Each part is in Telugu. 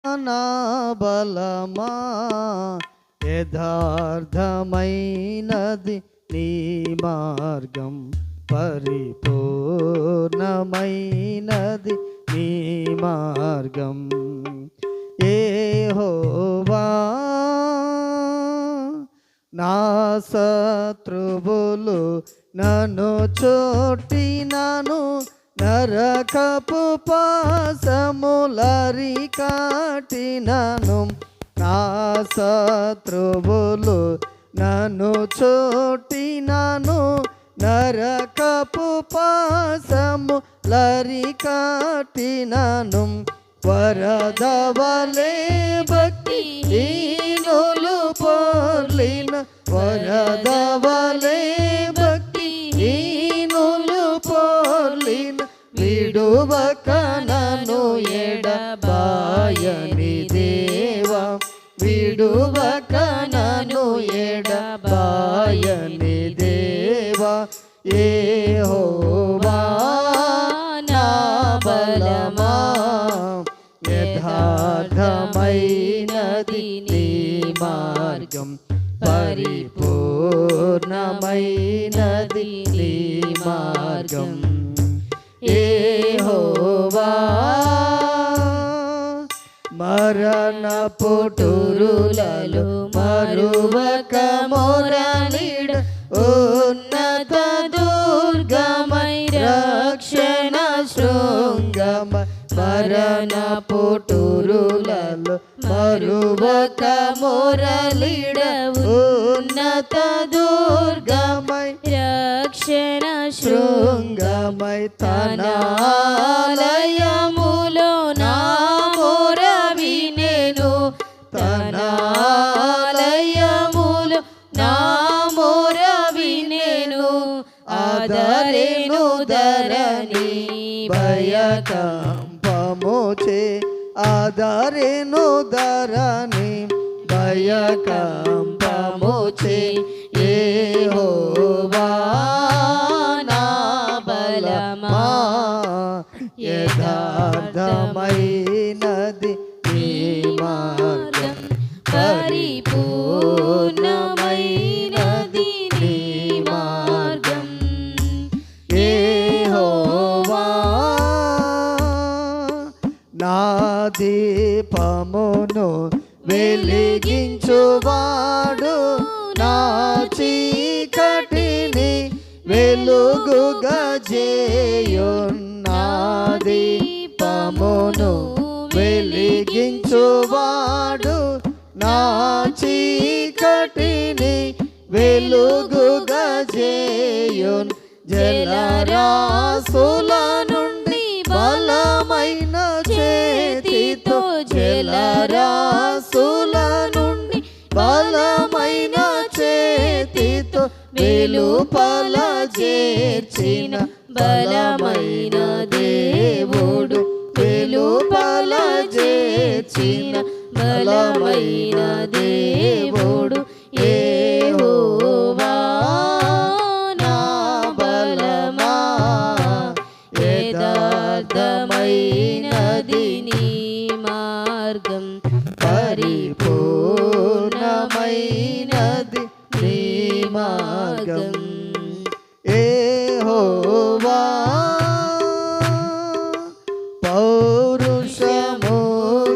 నా బలమా యథార్థమైనది నీ మార్గం, పరిపూర్ణమైనది నీ మార్గం. యెహోవా నా శత్రువులు నన్ను చోటినను నరకపు పాశములరి కాటినను. నా శత్రువులు నన్ను చోటినను నరకపు పాశములరి కాటినను. వరదవలే భక్తిహీనులు పొర్లిన, వరదవలే భక్తిహీనులు పొర్లిన, విడువక నన్ను ఎడబాయని దేవా, విడువక నన్ను ఎడబాయని దేవా. యెహోవా నా బలమా యథార్థమైనది నీ మార్గం, పరిపూర్ణమైనది నీ మార్గం. యెహోవా మరణ పుటురులలో మరువక మొరలిడ, ఉన్నత దుర్గమై రక్షణ శృంగమై. మరణ పుటురులలో మరువక మొరలిడ, ఉన్నత దుర్గమై రక్షణ శృంగమై. తన ఆలయములో నా మొర వినెను, తన ఆలయములో నా మొర వినెను. ఆదరెను ధరణి భయకంపముచే, ఆదరెను ధరణి భయకంపముచే. యెహోవా నా బలమా యథార్థమైనది నీ మార్గం, పరిపూర్ణమైనది నీ మార్గం. యెహోవా నా దీపమును వెలిగించువాడు, నా చీకటిని వెలుగుగా చేయున్నా. దీపమును వెలిగించువాడు, నా చీకటిని వెలుగుగా చేయున్. జలరాశుల నుండి బలమైన చేతితో, జలరాశుల నుండి బలమైన చేతితో వెలుపల చేర్చిన బలమైన దేవుడు, వెలుపల చేర్చిన బలమైన దేవుడు. యెహోవా నా బలమా యథార్థమైనది నీ మార్గం, పరిపూర్ణమైనది నీ మార్గం. యెహోవా పౌరుషము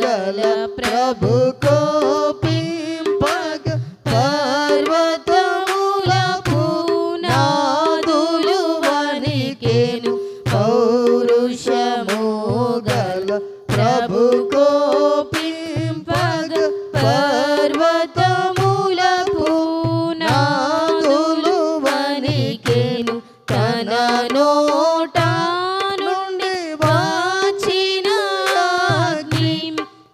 గల ప్రభు కోపింపగ, పర్వతముల పునాదులు వణికెను. పౌరుషము గల ప్రభు కోపింపగ, పర్వతముల పునాదులు వణికెను. తన నోట నుండి వచ్చిన అగ్ని,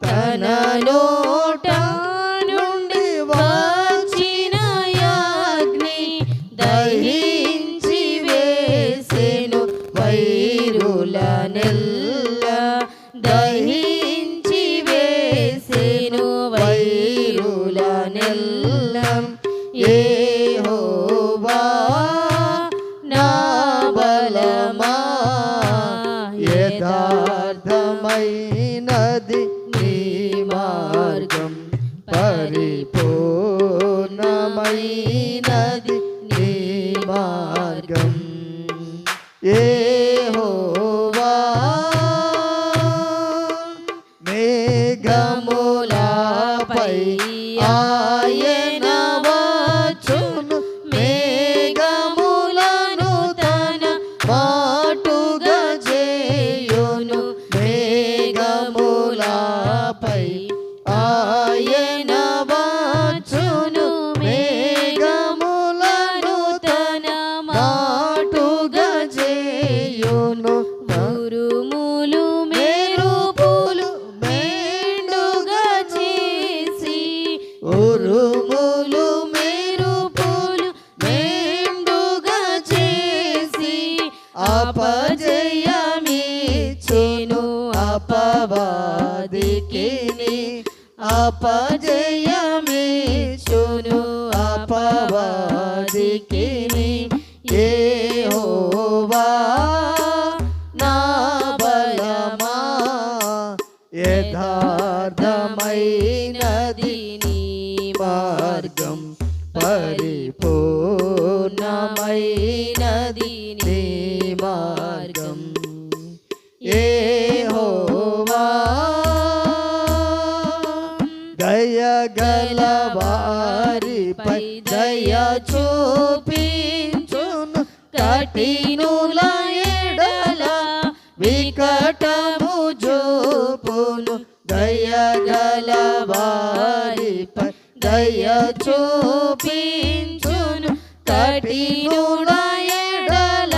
తన నోట నుండి వచ్చిన అగ్ని దహించి వేసెను వైరులనెల్ల, దహించి వేసెను వైరులనెల్ల. యెహోవా నా బలమా యథార్థమైనది నీ మేఘములపై ఆయన వచ్చును మేఘములను తన మాటుగా చేయును మేఘములపై ఆయన వచ్చును మేఘములను తన మాటుగా చేయును ఉరుములు మెరుపులు మెండుగా చేసి ఉరుములు మెరుపులు మెండుగా చేసి అపజయమిచ్చెను అపవాదికిని అపజయమిచ్చును అపవాదికిని యెహోవా నా బలమా యథార్థమైనది నీ మార్గం పరిపూర్ణమైనది నీ మార్గం యెహోవా దయగల వారిపై దయ చూపించును కఠినుల ఎడల వికటము చూపును దయగల వారిపై దయ చూపించును కఠినుల ఎడల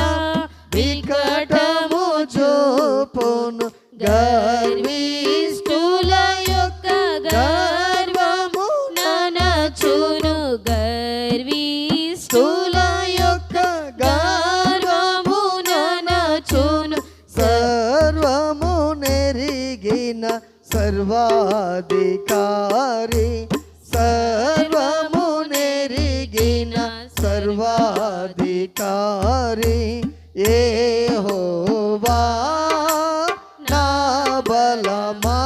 వికటము చూపును గర్విష్ఠుల యొక్క గర్వము ననచును గర్విష్ఠుల యొక్క గర్వము ననచును సర్వము నెరిగిన సర్వాధికారి సర్వము నెరిగిన సర్వాధికారి యెహోవా నా బలమా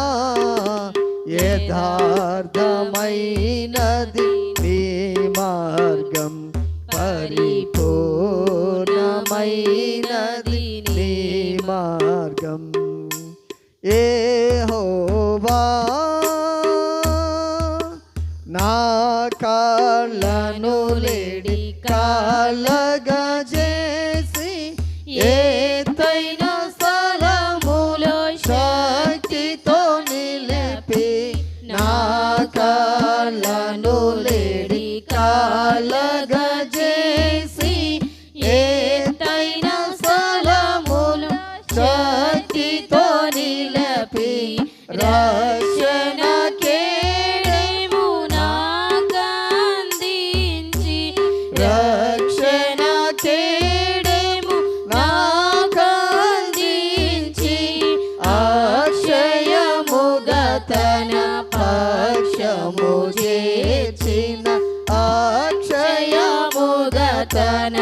యథార్థమైనది నీ మార్గం పరిపూర్ణమైనది నీ మార్గం యెహోవా నా కాళ్ళను లేడి కాళ్ళగా చేసి ఎత్తైన స్థలములో శక్తితో నిలిపి నా కాళ్ళను లేడి కాళ్ళగా చేసి ఎత్తైన స్థలములో శక్తితో నిలిపి రక్షణ కేడెము నాకందించి రక్షణ కేడెము నాకందించి అక్షయముగా తన పక్షము చేర్చిన అక్షయముగా తన